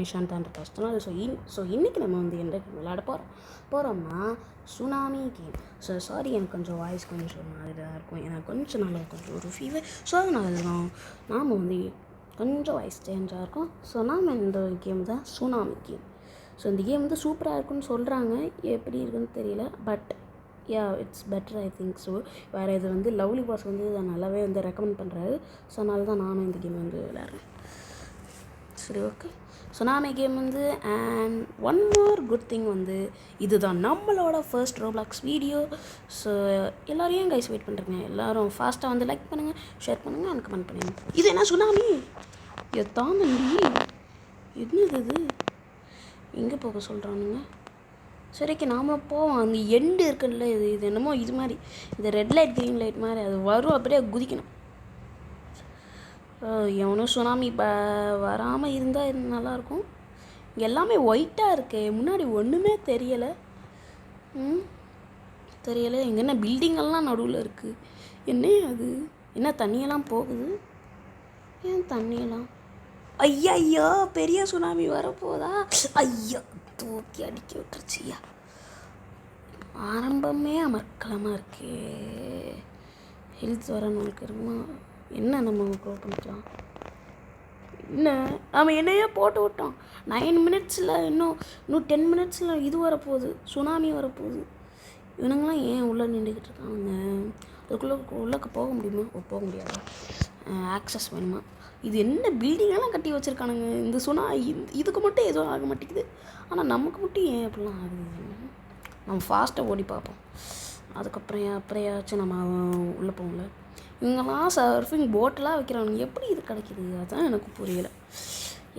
Nishanth and கஷ்டம். So இன்றைக்கி நம்ம வந்து எந்த கேம் விளையாட போகிறோம்னா சுனாமி கேம். ஸோ சாரி, எனக்கு கொஞ்சம் வாய்ஸ் கொஞ்சம் மாதிரி தான் இருக்கும், எனக்கு கொஞ்சம் நல்லா கொஞ்சம் ஒரு ஃபீவர். ஸோ அதனால தான் நாம் வந்து கொஞ்சம் வாய்ஸ் சேஞ்சாக இருக்கும். ஸோ நாம் இந்த கேம் தான் சுனாமி கேம். ஸோ இந்த கேம் வந்து சூப்பராக இருக்குன்னு சொல்கிறாங்க, எப்படி இருக்குன்னு தெரியல, but it's better I think. So வேறு இது வந்து லவ்லி பாஸ் வந்து இதை நல்லாவே வந்து ரெக்கமெண்ட் பண்ணுறாரு. ஸோ அதனால தான் நானும் இந்த கேம் வந்து விளையாடுறேன். சரி, ஓகே. சுனாமி கேம் வந்து and one more good thing வந்து இதுதான் நம்மளோட ஃபர்ஸ்ட் ரோப்ளாக்ஸ் வீடியோ. ஸோ எல்லோரையும் கைஸ் வெயிட் பண்ணுறேங்க. எல்லோரும் ஃபாஸ்ட்டாக வந்து லைக் பண்ணுங்கள், ஷேர் பண்ணுங்கள் அண்ட் கமெண்ட் பண்ணுங்கள். இது என்ன சுனாமி எத்தாண்டி என்னது இது, எங்கே போக சொல்கிறானுங்க? சரிக்கு நாம் போவோம். அந்த எண்டு இருக்குல்ல, இது என்னமோ இது மாதிரி, இந்த ரெட் லைட் க்ரீன் லைட் மாதிரி அது வரும், அப்படியே குதிக்கணும். எவனும் சுனாமி வராமல் இருந்தால் இது நல்லாயிருக்கும். எல்லாமே ஒயிட்டாக இருக்கே, முன்னாடி ஒன்றுமே தெரியலை. தெரியலை எங்கே என்ன பில்டிங்கெல்லாம் நடுவில் இருக்குது. என்ன அது, என்ன தண்ணியெல்லாம் போகுது? ஏன் தண்ணியெல்லாம்? ஐயா பெரிய சுனாமி வரப்போதா? ஐயா தூக்கி அடிக்க விட்டுருச்சியா. ஆரம்பமே அமர்க்கலமாக இருக்கே. ஹெல்த் வர நம்மளுக்கு இருக்குமா என்ன? நம்ம க்ரோ பண்ணிக்கலாம் என்ன? அவன் என்னையே போட்டு விட்டான். 9 மினிட்ஸில் இன்னும் 10 மினிட்ஸில் இது வரப்போகுது, சுனாமி வரப்போகுது. இவனுங்களாம் ஏன் உள்ளே நின்றுக்கிட்டு இருக்கானுங்க? உள்ளக்க போக முடியுமா? போக முடியாதா? ஆக்சஸ் வேணுமா? இது என்ன பில்டிங்கெல்லாம் கட்டி வச்சுருக்கானுங்க. இந்த இதுக்கு மட்டும் எதுவும் ஆக மாட்டேங்குது, ஆனால் நமக்கு மட்டும் ஏன் அப்படிலாம் ஆகுது? நம்ம ஃபாஸ்ட்டாக ஓடி பார்ப்போம், அப்புறையாச்சும் நம்ம உள்ளே போகல. இவங்கெல்லாம் சர்ஃபிங் போட்டெலாம் வைக்கிறானுங்க, எப்படி இது கிடைக்கிது? அதுதான் எனக்கு புரியலை.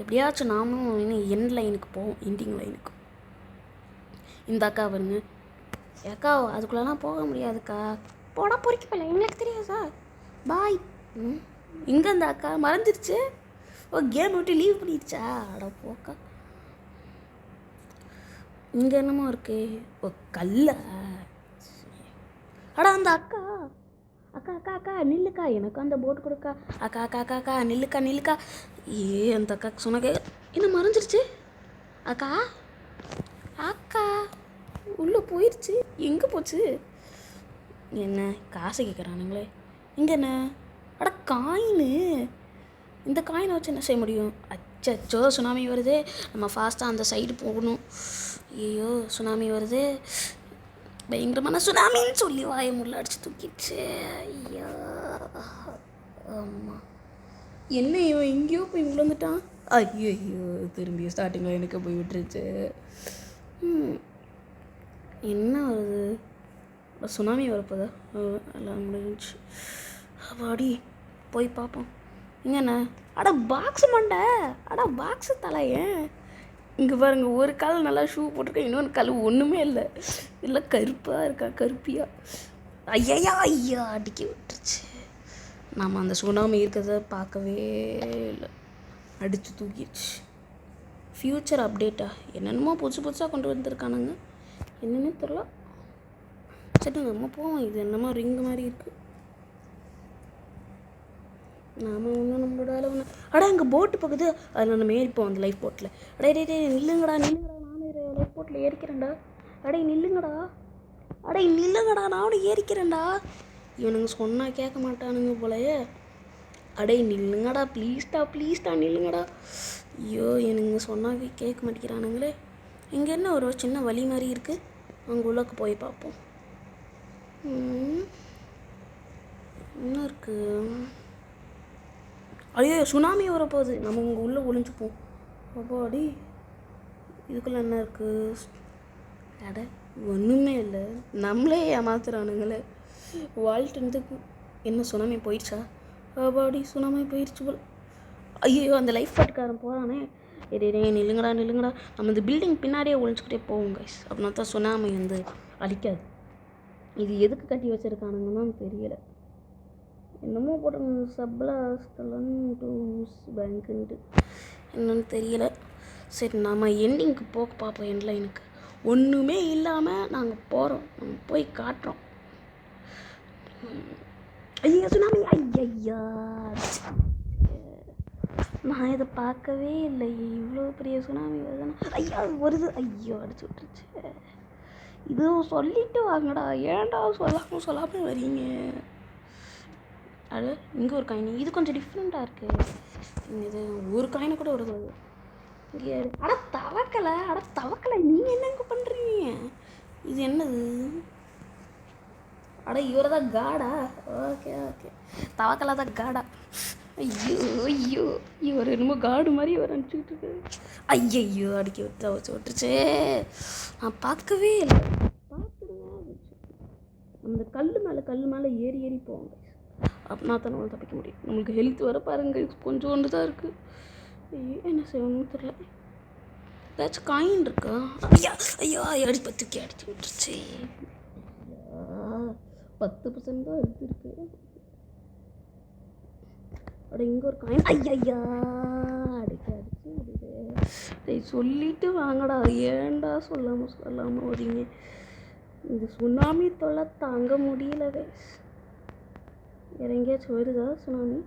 எப்படியாச்சும் நாமளும் இன்னும் எண்ட் லைனுக்கு போவோம், எண்டிங் லைனுக்கு. இந்த அக்கா பாருங்க, அக்கா அதுக்குள்ளெல்லாம் போக முடியாதுக்கா. போடா பொறிக்க போல, எங்களுக்கு தெரியாதா? பாய். இங்கே அந்த அக்கா மறந்துடுச்சு. கேம் விட்டு லீவ் பண்ணிடுச்சா? அட போக்கா. இங்கே என்னமோ இருக்கு, கல்ல. அடா அந்த அக்கா அக்கா நில்லுக்கா, எனக்கு அந்த போட்டு கொடுக்கா. அக்கா நில்லுக்கா. அந்த அக்கா சொன்ன என்ன மறைஞ்சிருச்சு? அக்கா உள்ளே போயிடுச்சு. எங்கே போச்சு? என்ன காசு கேட்குறானுங்களே. இங்கே என்ன? அட காயின்னு. இந்த காயினை வச்சு என்ன செய்ய முடியும்? அச்சோ சுனாமி வருது, நம்ம ஃபாஸ்ட்டாக அந்த சைடு போகணும். ஐயோ சுனாமி வருது, பயங்கரமான சுனாமின்னு சொல்லி வாயை முள்ள அடிச்சு தூக்கிடுச்சு. ஐயா ஆமாம், என்ன இவன் எங்கேயோ போய் விழுந்துட்டான். ஐயோ திரும்பி ஸ்டார்டிங்கில் எனக்கு போய் விட்டுருச்சு. என்ன வருது? சுனாமி வரப்போதா? எல்லாம் முடிஞ்சிச்சு. அப்பாடி போய் பார்ப்போம். இங்கண்ணா அட பாக்ஸு மண்டை, அட பாக்ஸு தலையன். இங்கே பாருங்கள், ஒரு கால் நல்லா ஷூ போட்டிருக்கேன், இன்னொன்று கால் ஒன்றுமே இல்லை கருப்பாக இருக்கா, கருப்பியா. ஐயா அடிக்க விட்டுருச்சு. நாம் அந்த சுனாமி இருக்கிறத பார்க்கவே இல்லை, அடித்து தூக்கிடுச்சு. ஃப்யூச்சர் அப்டேட்டா என்னென்னமோ புதுசாக கொண்டு வந்துருக்கானுங்க, என்னென்னு தெரியல. சரி நம்ம போவோம். இது என்னமோ ரிங்கு மாதிரி இருக்குது. நாம் ஒன்றும் நம்மளோட ஒன்று. அடா இங்கே போட்டு போகுது, அதில் நம்ம ஏறிப்போம் அந்த லைஃப் போட்டில். டே நில்லுங்கடா, நானும் லைஃப் போட்டில் ஏறிக்கிறேன்டா. நில்லுங்கடா, நானும் ஏறிக்கிறேன்டா. இவனுங்க சொன்னால் கேட்க மாட்டானுங்க போலையே. நில்லுங்கடா ப்ளீஸ்டா நில்லுங்கடா. ஐயோ எனக்கு சொன்னால் கேட்க மாட்டேங்கிறானுங்களே. இங்கே என்ன ஒரு சின்ன வழி மாதிரி இருக்குது, அங்கே உள்ளக்கு போய் பார்ப்போம். என்ன இருக்குது? ஐயோ சுனாமி வரப்போகுது, நம்ம இங்கே உள்ளே ஒளிஞ்சுப்போம். அப்பாடி இதுக்குள்ளே என்ன இருக்குது? ஒன்றுமே இல்லை, நம்மளே ஏமாத்துறானுங்களே. வாழ்த்துறதுக்கு என்ன சுனாமி போயிடுச்சா? அப்பாடி சுனாமி போயிடுச்சு போல். ஐயோ அந்த லைஃப் பாட்டுக்காரன் போகிறானே. நில்லுங்கடா. நம்ம இந்த பில்டிங் பின்னாடியே ஒழிஞ்சுக்கிட்டே போவோம் கைஸ், அப்படின்னா தான் சுனாமி வந்து அடிக்காது. இது எதுக்கு கட்டி வச்சுருக்கானுங்கன்னு தெரியலை. என்னமோ போட்டு சப்ளாஸ்தலன் டூஸ் பேங்க்குன்ட்டு என்னன்னு தெரியல. சரி நம்ம எண்டிங்க்கு போக பார்ப்போம். எண்ட் லைனுக்கு ஒன்றுமே இல்லாமல் நாங்கள் போகிறோம், நம்ம போய் காட்டுறோம். ஐயா சுனாமி, ஐயா நான் இதை பார்க்கவே இல்லை. இவ்வளோ பெரிய சுனாமி வருதுன்னா ஐயா வருது. ஐயோ அடிச்சு விட்டுருச்சு. இதுவும் சொல்லிட்டு வாங்கடா, ஏன்டா சொல்லாமல் வரீங்க. அது இங்கே ஒரு காயின், இது கொஞ்சம் டிஃப்ரெண்ட்டாக இருக்குது. இது ஒரு காயினை கூட விடக்கூடாது. இங்கே தவக்கலை நீங்கள் என்னங்க பண்ணுறீங்க? இது என்னது? இவரை தான் காடா? ஓகே தவக்கலை தான் காடா. ஐயோ இவர் என்னமோ காடு மாதிரி இவர் அனுப்பிச்சிக்கிட்டு இருக்காரு. ஐயோ அடிக்க விட்டுருச்சே. நான் பார்க்கவே இல்லை. பார்த்துருங்க, அந்த கல் மேலே ஏறி போவாங்க. அப்படின்னா தான் நம்மளால் தப்பிக்க முடியும். நம்மளுக்கு ஹெல்த் வர பாருங்க, கொஞ்சோண்டு தான் இருக்குது. என்ன செய்யணும்னு தெரியல. ஏதாச்சும் காயின் இருக்கா? ஐயா தூக்கி அடிச்சு விட்டுருச்சு. 10% தான் எடுத்துருக்கு. இங்கே ஒரு காயின். ஐயா அடிச்சு சொல்லிட்டு வாங்கடா, ஏன்டா சொல்லாமல் வரீங்க? இந்த சுனாமி தொல்லை தாங்க முடியல கைஸ். வேறு எங்கேயாச்சும் வருதா சுனாமி?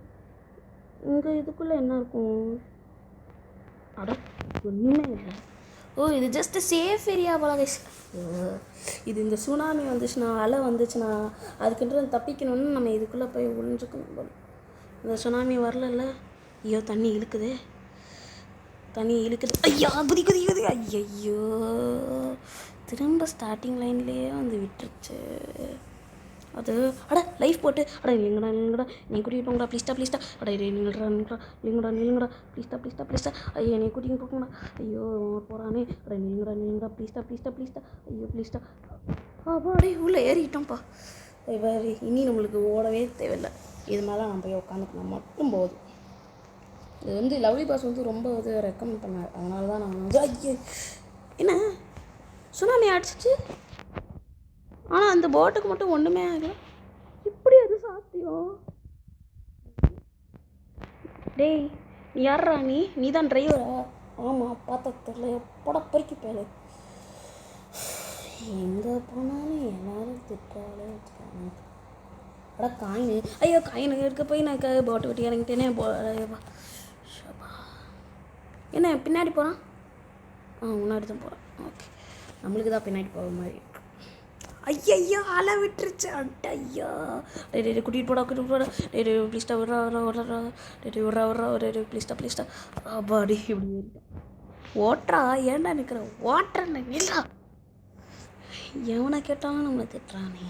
இங்கே இதுக்குள்ளே என்ன இருக்கும்? ஒன்றுமே இல்லை. இது ஜஸ்ட் சேஃப் ஏரியா போல கைஸ். இது இந்த சுனாமி வந்துச்சுன்னா, அலை வந்துச்சுன்னா, அதுக்குன்ற தப்பிக்கணும்னு நம்ம இதுக்குள்ளே போய் ஒளிஞ்சுக்கணும் போல. இந்த சுனாமி வரல. ஐயோ தண்ணி இழுக்குது. ஐயா குதி. ஐயோ திரும்ப ஸ்டார்டிங் லைன்லேயே வந்து விட்டுருச்சு. அது லைஃப் போட்டு இல்லைங்கடா நீ கூட்டிகிட்டு போங்கடா ப்ளீஸ்டா. நில்லுங்கடா ப்ளீஸ்டா. ஐயோ என்னை கூட்டிகிட்டு போங்கடா. ஐயோ போகிறானே. நில்லுங்கடா ப்ளீஸ்டா. ஐயோ ப்ளீஸ்டா. உள்ளே ஏறிட்டோம்ப்பா. இனி நம்மளுக்கு ஓடவே தேவையில்லை. இது மேலே நான் போய் உட்காந்துக்கணும் மட்டும் போதும். இது லவ்லி பாஸ் ரொம்ப ரெக்கமெண்ட் பண்ணார். அதனால தான் நான் ஐயோ என்ன சுனாமி அடிச்சிச்சு. ஆனால் அந்த போட்டுக்கு மட்டும் ஒன்றுமே ஆகலை. இப்படி அது சாத்தியம்? டேய் நீ யார்ரா? நீ தான் டிரைவரா? ஆமாம் பார்த்தா தெரியல. எப்படா பொறுக்கி போயிடு. எங்கே போனாலும் எல்லாரும் திட்டாலே வச்சுக்காங்க. காயின். ஐயோ காயின் எடுக்க போய் நான் போட்டு விட்டு இறங்கிட்டேனே. என்ன பின்னாடி போகிறான்? முன்னாடி தான் போகிறான். ஓகே நம்மளுக்கு தான் பின்னாடி போகிற மாதிரி. ஐயா அலை விட்டுருச்சு. ஐயா கூட்டிகிட்டு போடா. ப்ளீஸ்டா விட்றா. ப்ளீஸ்டா. அப்பாடி இப்படி ஏறிட்டேன். ஓட்டுறா, ஏன்டா நிற்கிற? ஓட்டுறேன் இல்லா. எவனை கேட்டாலும் நம்மளை திட்டுறானே.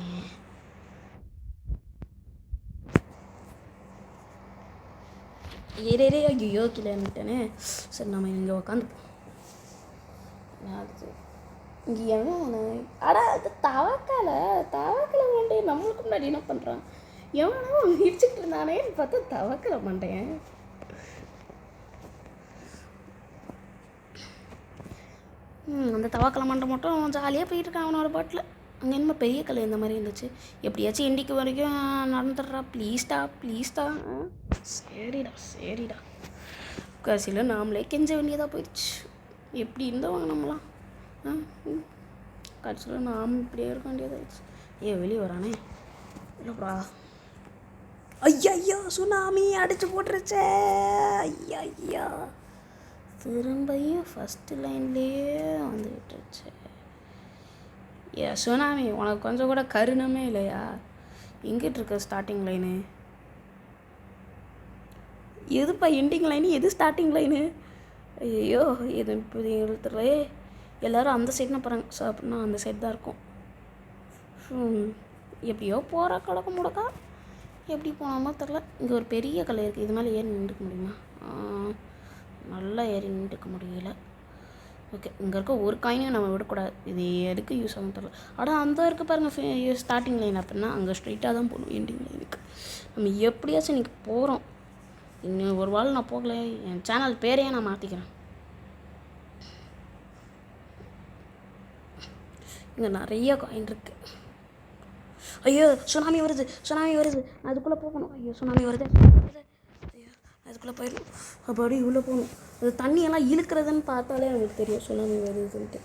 ஐயோ கீழே இருந்துட்டேனே. சரி நம்ம இங்கே உக்காந்துப்போம். இங்கே எவன் அது தவக்கலை மாட்டே. நம்மளுக்கு முன்னாடி என்ன பண்ணுறான்? எவனோ இடிச்சுக்கிட்டு இருந்தானேன்னு பார்த்தா தவக்கலை மாட்டேன். அந்த தவக்கலை மண்டை மட்டும் ஜாலியாக போயிட்டு இருக்கான் அவனோட பாட்டில். அங்கே என்ன பெரிய கலை இந்த மாதிரி இருந்துச்சு. எப்படியாச்சும் இண்டிக்கு வரைக்கும் நடந்துடுறா. ப்ளீஸ்டா. சரிடா. கடைசியில் நாமளே கெஞ்ச வேண்டியதாக போயிடுச்சு. எப்படி இருந்தவங்க நம்மளாம். கடைசியில் நாம் இப்படியே இருக்க வேண்டியதாகிடுச்சு. வெளியே வரானே இல்லைப்பா. ஐயா சுனாமி அடிச்சு போட்டுருச்சே. ஐயா திரும்பியும் ஃபஸ்ட்டு லைன்லேயே வந்து விட்டுருச்சு. சுனாமி உனக்கு கொஞ்சம் கூட கருணமே இல்லையா? எங்கிட்ட இருக்க ஸ்டார்டிங் லைனு? எதுப்பா எண்டிங் லைனு? எது ஸ்டார்டிங் லைனு? ஐயோ எது இப்போ எழுத்துறே. எல்லோரும் அந்த சைடுனா போகிறாங்க. ஸோ அப்படின்னா அந்த சைடு தான் இருக்கும். எப்படியோ போகிற கிடக்க முடக்கா. எப்படி போனாமோ தெரில. இங்கே ஒரு பெரிய கல் இருக்குது. இது மேலே ஏறி நின்றுக்க முடியுமா? நல்லா ஏறி நின்றுக்க முடியல. ஓகே இங்கே இருக்க ஒரு காயினையும் நம்ம விடக்கூடாது. இது எதுக்கு யூஸ் ஆகும் தெரில. அந்த இருக்குது பாருங்கள் ஸ்டார்டிங் லைன். அப்படின்னா அங்கே ஸ்ட்ரைட்டாக தான் போகணும் எண்டிங் லைனுக்கு. நம்ம எப்படியாச்சும் இன்றைக்கி போகிறோம். இன்னும் ஒரு வாரம் நான் போகல. என் சேனல் பேரையே நான் மாற்றிக்கிறேன். இங்கே நிறைய காயின் இருக்குது. ஐயோ சுனாமி வருது. அதுக்குள்ளே போகணும். ஐயோ சுனாமி வருது. அதுக்குள்ளே போயிடணும். அப்படி உள்ளே போகணும். அது தண்ணியெல்லாம் இழுக்கிறதுன்னு பார்த்தாலே நமக்கு தெரியும் சுனாமி வருதுன்ட்டு.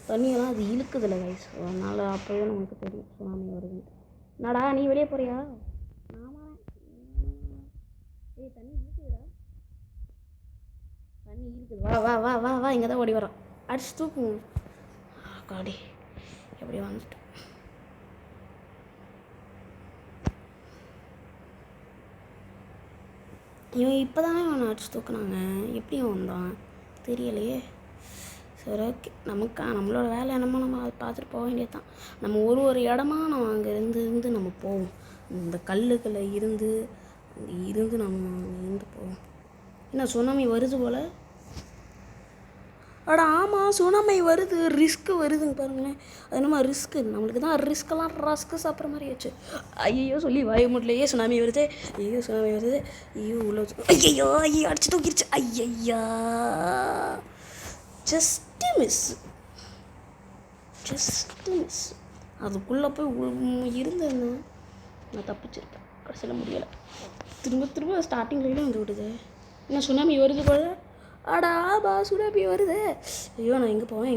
தண்ணியெல்லாம் அது இழுக்குதில்ல கைஸ். அதனால் அப்போவே நமக்கு தெரியும் சுனாமி வருதுன்ட்டு. என்னடா நீ வெளியே போறியா? ஆமாம். தண்ணி இழுக்குதுடா. தண்ணி இருக்குது. வா வா வா வா வா இங்கே தான் ஓடி வரோம். அடிச்சு தூக்குங்க. காடி எப்படி வந்துட்டு இவன் இப்போ தானே அவனை அடிச்சு தூக்குனாங்க. எப்படி வந்தான் தெரியலையே. சரி ஓகே, நம்மளோட வேலை என்னமோ நம்ம அதை பார்த்துட்டு போக வேண்டியது தான். நம்ம ஒரு இடமா நம்ம அங்கே இருந்து நம்ம போவோம். இந்த கல்லுக்களை இருந்து நம்ம இருந்து போவோம். என்ன சுனாமி வருது போல்? ஆமாம் சுனாமி வருது, ரிஸ்க்கு வருதுங்க பாருங்களேன். அது என்னமா ரிஸ்க்கு, நம்மளுக்கு தான் ரிஸ்க்கெல்லாம் ரஸ்க்கு சாப்பிட்ற மாதிரி ஆச்சு. ஐயோ சொல்லி வாய முடியலையே, சுனாமி வருது, ஐயோ சுனாமி வருது, ஐயோ உள்ள ஐயோ அடிச்சு தூக்கிடுச்சு. ஐயா ஜஸ்ட்டு மிஸ்ஸு. அதுக்குள்ளே போய் இருந்தேன்னு நான் தப்பிச்சிருப்பேன். கடைசியில் முடியலை. திரும்ப ஸ்டார்டிங்லேயும் வந்து விடுது. என்ன சுனாமி வருது போல? சுனாமி வருது. ஐயோ நான் எங்கே போவேன்?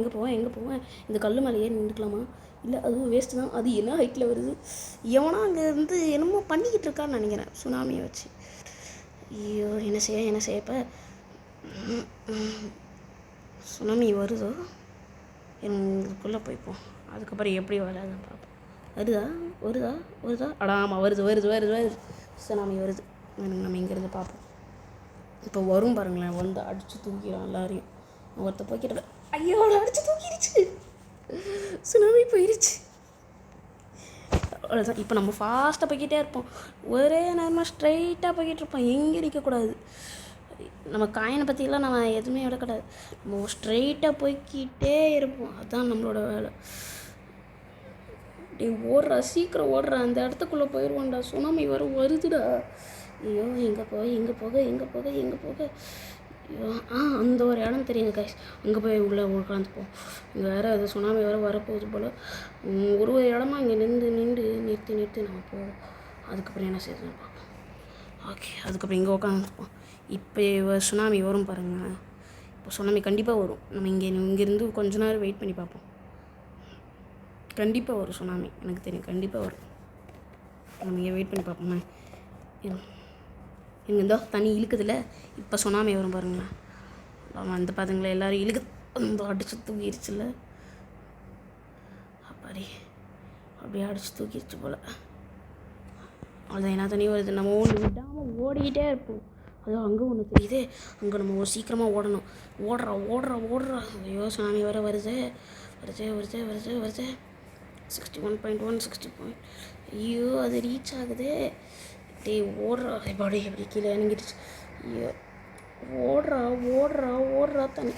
இந்த கல் மேலேயே நின்றுக்கலாமா? இல்லை அதுவும் வேஸ்ட்டு தான். அது என்ன ஹைட்டில் வருது? எவனா அங்கே இருந்து என்னமோ பண்ணிக்கிட்டு இருக்கான்னு நினைக்கிறேன் சுனாமியை வச்சு. ஐயோ என்ன செய்ய இப்போ சுனாமி வருதோ? இதுக்குள்ளே போய்ப்போம். அதுக்கப்புறம் எப்படி வராதுன்னு பார்ப்போம். வருதா? ஆமாம் வருது. சுனாமி வருது. நம்ம இங்கேருந்து பார்ப்போம். இப்போ வரும் பாருங்களேன், வந்து அடித்து தூக்கிடும் எல்லாரையும். ஒருத்த போய்கிட்ட ஐயோ அடித்து தூக்கிடுச்சு. சுனாமி போயிடுச்சு. அவ்வளோதான். இப்போ நம்ம ஃபாஸ்ட்டாக போய்கிட்டே இருப்போம். ஒரே நேரமாக ஸ்ட்ரைட்டாக போய்கிட்டு இருப்போம். எங்கே நிற்கக்கூடாது. நம்ம காயினை பற்றிலாம் நம்ம எதுவுமே விடக்கூடாது. நம்ம ஸ்ட்ரைட்டாக போய்கிட்டே இருப்போம். அதுதான் நம்மளோட வேலை. சீக்கிரம் ஓடுற, அந்த இடத்துக்குள்ளே போயிடுவோம்டா. சுனாமி வருதுடா. ஐயோ எங்கே போக ஐயோ அந்த ஒரு இடம் தெரியுங்க கைஸ். அங்கே போய் உள்ளே உட்காந்துப்போம். இங்கே வேறு அது சுனாமி வரப்போகுது போல். ஒரு இடமா இங்கே நிறுத்தி நம்ம போவோம். அதுக்கப்புறம் என்ன செய்யுதுன்னு பார்ப்போம். ஓகே, அதுக்கப்புறம் இங்கே உட்காந்துப்போம். இப்போ சுனாமி வரும் பாருங்கள். இப்போ சுனாமி கண்டிப்பாக வரும். நம்ம இங்கேருந்து கொஞ்ச நேரம் வெயிட் பண்ணி பார்ப்போம். கண்டிப்பாக வரும் சுனாமி, எனக்கு தெரியும். கண்டிப்பாக வரும். நம்ம இங்கே வெயிட் பண்ணி பார்ப்போமே. இங்கே தண்ணி இழுக்குதுல்ல, இப்போ சுனாமி வரும் பாருங்களேன். வந்து பாருங்களேன், எல்லோரும் இழுக்கு அடித்து தூக்கிடுச்சுல்ல. அப்படியே அடித்து தூக்கிடுச்சு போல். அதுதான் என்ன தண்ணி வருது. நம்ம விடாமல் ஓடிக்கிட்டே இருப்போம். அதுவும் அங்கே ஒன்று தெரியுது. அங்கே நம்ம சீக்கிரமாக ஓடணும். ஓடுறா. ஐயோ சுனாமி வருது. 61.1 60. ஐயோ அது ரீச் ஆகுது. ஓடுறா எப்படி கீழே இறங்கிடுச்சு. ஐயோ ஓடுறா தண்ணி.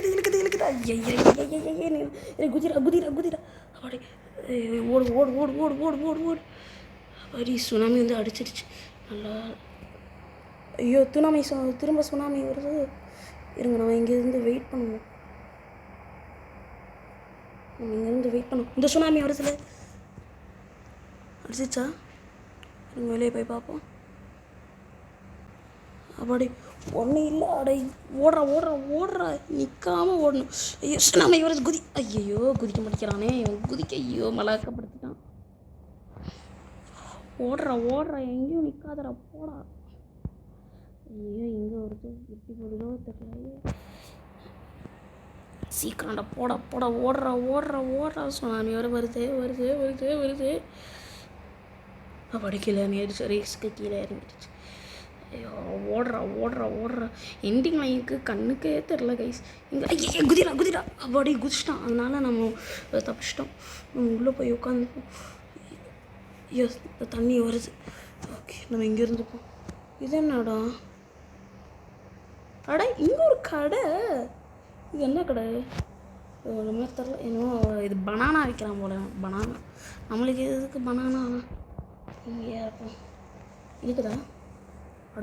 இழுக்குது. குதிரா அப்படி ஓடு. அப்படி சுனாமி வந்து அடிச்சிருச்சு நல்லா. ஐயோ திரும்ப சுனாமி வருது. இருங்க, நம்ம இங்கேருந்து வெயிட் பண்ணுவோம். இந்த சுனாமி வருதுல, அடிச்சிச்சா? வெளியே போய் பார்ப்போம். அப்படி ஒன்றும் இல்லை. ஓடுறா நிற்காமல் ஓடணும். ஐயோ சுனாமி வருது. ஐயோ குதிக்க மாட்டேங்கிறானே இவன். ஐயோ மலாக்கப்படுத்திட்டான். ஓடுறா எங்கேயும் நிற்காதடா, போடா. ஐயோ எங்கே வருது, எப்படி போடுதோ தெரியல. சீக்கிரம்டா போடா. ஓடுறா. சுனாமி வருது. அப்படி கீழே இறங்கிடுச்சு. ரிஸ்க்கு கீழே இறங்கிடுச்சு. ஐயோ ஓடுறா. எண்டிங் லைனுக்கு கண்ணுக்கே தெரில கைஸ். இங்கே ஐயோ குதிரா அப்படி குதிச்சிட்டான். அதனால நம்ம தப்பிச்சிட்டோம். நம்ம உள்ளே போய் உட்காந்துப்போம். ஐயோ தண்ணி வருது. ஓகே, நம்ம இங்கே இருந்துப்போம். இது என்னடா? இங்கே ஒரு கடை. இது என்ன கடை? ஒன்றுமே தெரில. என்னமோ இது பனானா விற்கிறான் போல. பனானா நம்மளுக்கு எதுக்கு பனானா? இங்கே இருக்கும். இழுக்குதா?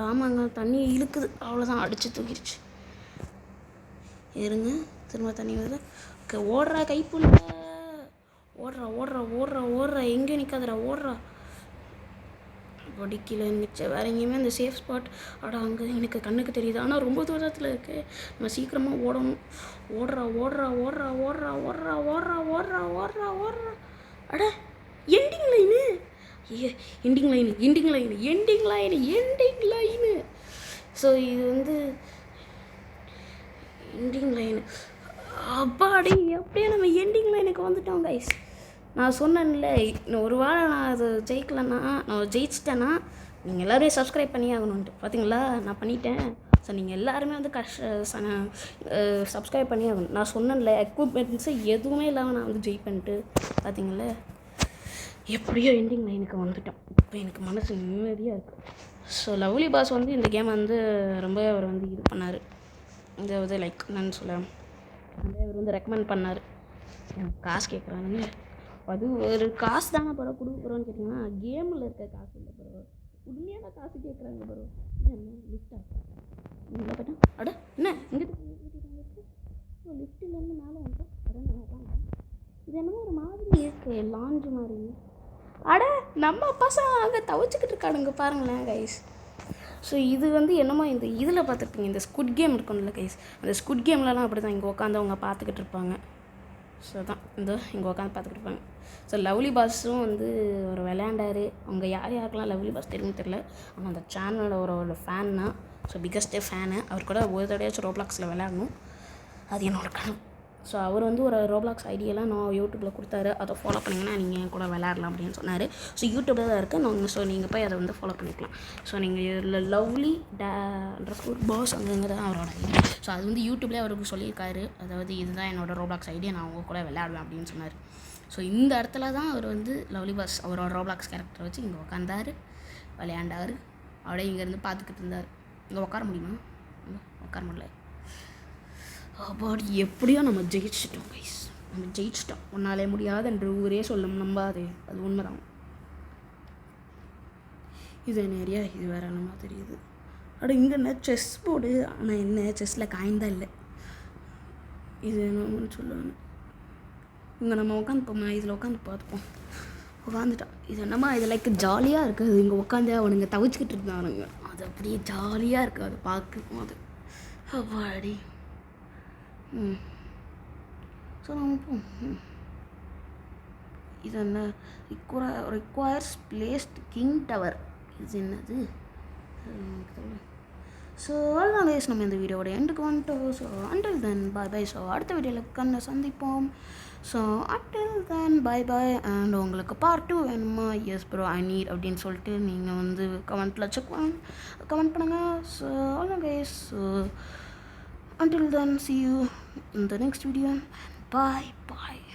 ஆமாங்க, தண்ணி இழுக்குது. அவ்வளோதான், அடித்து தூக்கிடுச்சு. இருங்க, திரும்ப தண்ணி வருது. ஓடுறா கைப்புள்ள. ஓடுறா எங்கேயும் நிற்காதடா, ஓடுறா. கீழே இருந்துச்சு. வேறு எங்கேயுமே அந்த சேஃப் ஸ்பாட் அங்கே எனக்கு கண்ணுக்கு தெரியுது. ஆனால் ரொம்ப தூரத்தில் இருக்குது. நம்ம சீக்கிரமாக ஓடணும். ஓடுறா. Ending line. Ending line. So இது வந்து எண்டிங் லைனு அப்பாடி அப்படியே நம்ம எண்டிங் லைனுக்கு வந்துட்டோம் கைஸ். நான் சொன்னேன்ல, இன்னும் ஒரு வாரம் நான் அது ஜெயிக்கலன்னா, நான் ஜெயிச்சிட்டேன்னா நீங்கள் எல்லோரும் சப்ஸ்கிரைப் பண்ணி ஆகணுன்ட்டு. பார்த்தீங்களா, நான் பண்ணிட்டேன். ஸோ நீங்கள் எல்லாருமே வந்து சப்ஸ்கிரைப் பண்ணி ஆகணும். நான் சொன்னேன்ல, எக்யூப்மெண்ட்ஸு எதுவுமே இல்லாமல் நான் வந்து ஜெயிப்பேன்ட்டு. பார்த்தீங்களா, எப்படியோ எண்டிங் லைனுக்கு வந்துட்டோம். இப்போ எனக்கு மனசு நிம்மதியாக இருக்குது. ஸோ லவ்லி பாஸ் வந்து இந்த கேம் வந்து ரொம்ப அவர் வந்து இது பண்ணார். இதாவது லைக் என்னன்னு சொல்ல, வந்து அவர் வந்து ரெக்கமெண்ட் பண்ணார். எனக்கு காசு கேட்குறானுங்க. அது ஒரு காசு தானே பரவ கொடுக்க போகிறோன்னு கேட்டிங்கன்னா, கேமில் இருக்க காசு இல்லை பரவ, உண்மையான காசு கேட்குறாங்க பரவ. இது என்ன லிஃப்டா? இங்கே போய்ட்டேன். அட என்ன இங்கே லிஃப்ட்டிலேருந்து மேலே வந்துட்டோம். இது என்னமோ ஒரு மாதிரி இருக்கு, லாஞ்சு மாதிரி. அட நம்ம பசங்க அங்கே தவிச்சிக்கிட்டு இருக்கானுங்க பாருங்களேன் கைஸ். ஸோ இது வந்து என்னமோ இந்த இதில் பார்த்துருப்பீங்க, இந்த ஸ்குட் கேம் இருக்கும்ல கைஸ், அந்த ஸ்குட் கேம்லலாம் அப்படி தான் இங்கே உட்காந்து அவங்க பார்த்துக்கிட்டு இருப்பாங்க. ஸோ தான் இந்த இங்கே உட்காந்து பார்த்துக்கிட்டு இருப்பாங்க. ஸோ லவ்லி பாஸும் வந்து ஒரு விளையாண்டார். அவங்க யாருக்கெல்லாம் லவ்லி பாஸ் தெரியும்னு தெரியல, ஆனால் அந்த சேனலோட ஒரு ஃபேன் தான். So biggest fan. அவர் கூட ஒரு தடையாச்சும் ரோப்ளாக்ஸில் விளையாடணும், அது என்னோடய கனவு. ஸோ அவர் வந்து ஒரு ரோப்ளாக்ஸ் ஐடியெல்லாம் நான் யூடியூப்பில் கொடுத்தாரு, அதை ஃபாலோ பண்ணிங்கன்னா நீங்கள் கூட விளையாடலாம் அப்படின்னு சொன்னார். ஸோ யூடியூப்பில் தான் இருக்குது. ஸோ நீங்கள் போய் அதை வந்து ஃபாலோ பண்ணிக்கலாம். ஸோ நீங்கள் லவ்லி பாஸ் அங்கேங்க தான் அவரோட ஐடி. ஸோ அது வந்து யூடியூப்லேயே அவருக்கு சொல்லியிருக்காரு, அதாவது இதுதான் என்னோடய ரோப்ளாக்ஸ் ஐடியா, நான் அவங்க கூட விளையாடுவேன் அப்படின்னு சொன்னார். ஸோ இந்த இடத்துல தான் அவர் வந்து லவ்லி பாஸ் அவரோட ரோப்ளாக்ஸ் கேரக்டரை வச்சு இங்கே உட்காந்தார், விளையாண்டார். அப்படியே இங்கேருந்து பார்த்துக்கிட்டு இருந்தார். இங்கே உட்கார முடியுமா? உட்கார முடியல. அப்பாடி எப்படியோ நம்ம ஜெயிச்சிட்டோம் கைஸ், நம்ம ஜெயிச்சிட்டோம். ஒன்னாலே முடியாது என்று ஊரே சொல்லும், நம்பாதே, அது உண்மைதான். இது என்ன ஏரியா? இது வேறு என்னமா தெரியுது. அட இங்கே என்ன செஸ் போர்டு, ஆனால் என்ன செஸ்ஸில் காய்ந்தான் இல்லை. இது என்னன்னு சொல்லுவாங்க. இங்கே நம்ம உட்காந்துப்போம்மா, இதில் உட்காந்து பார்த்துப்போம். உட்காந்துட்டான். இது என்னம்மா இது லைக் ஜாலியாக இருக்குது. இங்கே உட்காந்து அவனுங்க தவிச்சிக்கிட்டு இருந்தானுங்க, அது அப்படியே ஜாலியாக இருக்குது அதை பார்க்கும் போது. அப்பாடி. ஸோ நம்ம போவோம். இது என்ன ரிக்வயர்ஸ் பிளேஸ்ட் கிங் டவர், இது என்னது? ஸோ அவ்வளோதான் கைஸ், நம்ம இந்த வீடியோட எண்டுக்கு வந்துட்டோம். ஸோ அண்டில் தென் பாய் பாய். ஸோ அடுத்த வீடியோவில் கண்ணை சந்திப்போம். So until then bye bye. And உங்களுக்கு பார்ட் 2 வேணுமா? எஸ் ப்ரோ ஐ நீட் அப்படின்னு சொல்லிட்டு நீங்கள் வந்து கமெண்ட் பண்ணுங்கள். ஸோ அவ்வளோதான் guys. So until then, see you in the next video. Bye bye.